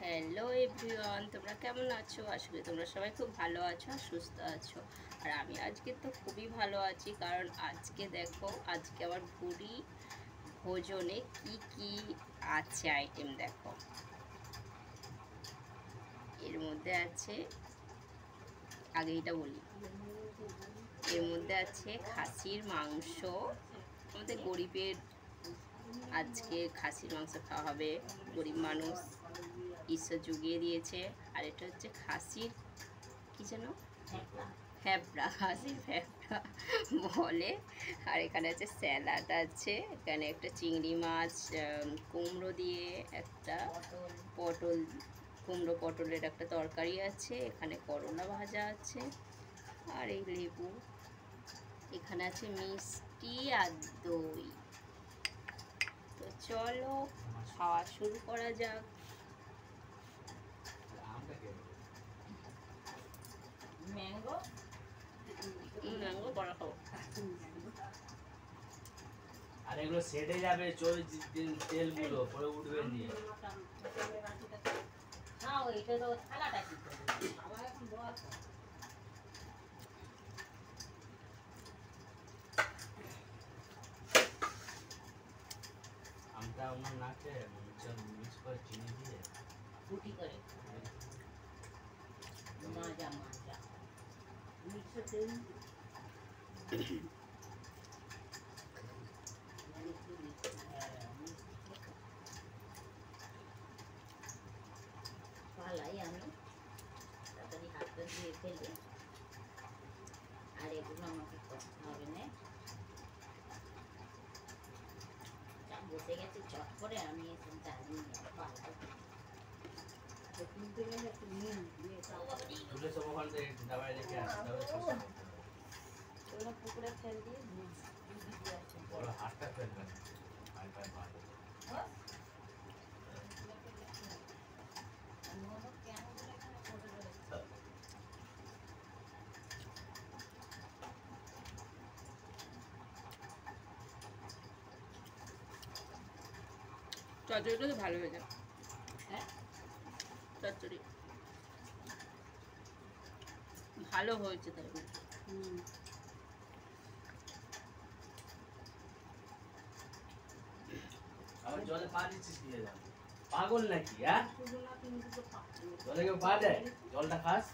Hello everyone, তোমরা কেমন আছো? আসলে তোমরা সবাই খুব ভালো আছো আর সুস্থ আছো। আর আমি আজকে তো খুবই ভালো আছি, কারণ আজকে দেখো, আজকে আমার ভুড়ি ভোজনে কি কি আছে আইটেম দেখো। এর মধ্যে আছে, আগে এটা বলি, এর মধ্যে আছে খাসির মাংস। আমাদের গরিবের আজকে খাসির মাংস খাওয়া হবে, গরিব মানুষ ঈশ্বর জুগিয়ে দিয়েছে। আর এটা হচ্ছে খাসির কি যেন ফ্যাপড়া, খাসির ফ্যাপড়া বলে। আর এখানে আছে স্যালাড আছে, এখানে একটা চিংড়ি মাছ, কুমড়ো দিয়ে একটা পটল, কুমড়ো পটলের একটা তরকারি আছে, এখানে করলা ভাজা আছে, আর এই লেবু, এখানে আছে মিষ্টি আর দই। তো চলো খাওয়া শুরু করা যাক। ম্যাঙ্গো বড় খাও। আর এগুলো সেটে যাবে 24 দিন, তেলগুলো পরে উঠবে নিয়ে। হ্যাঁ, ওইটা তো থালাটা কি করবে? আমার এখন বল। আমটা অন্য নাকে মিক্স করে চিনি দিয়ে গুটি করে মাজা মিক্সার তেল পালাই আমি তাড়াতাড়ি হাতটা দিয়ে ফেলি। আর এগুলো আমাকে করতে হবে না, বসে গেছে চট করে, আমি এখন জানি পালাই। তুলে সব ওখান থেকে দাবায় রেখে আসতে হবে। পুকুরে ফেল দিয়ে বড় হাতটা ফেলবে। চচ্চড়িটা তো ভালো হয়েছে। হ্যাঁ, চচ্চড়ি ভালো হয়েছে তাই। আবার জলে পা দিচ্ছিস কি? পাগল নাকি? হ্যাঁ, জলে কেউ পা দেয়? জলটা খাস।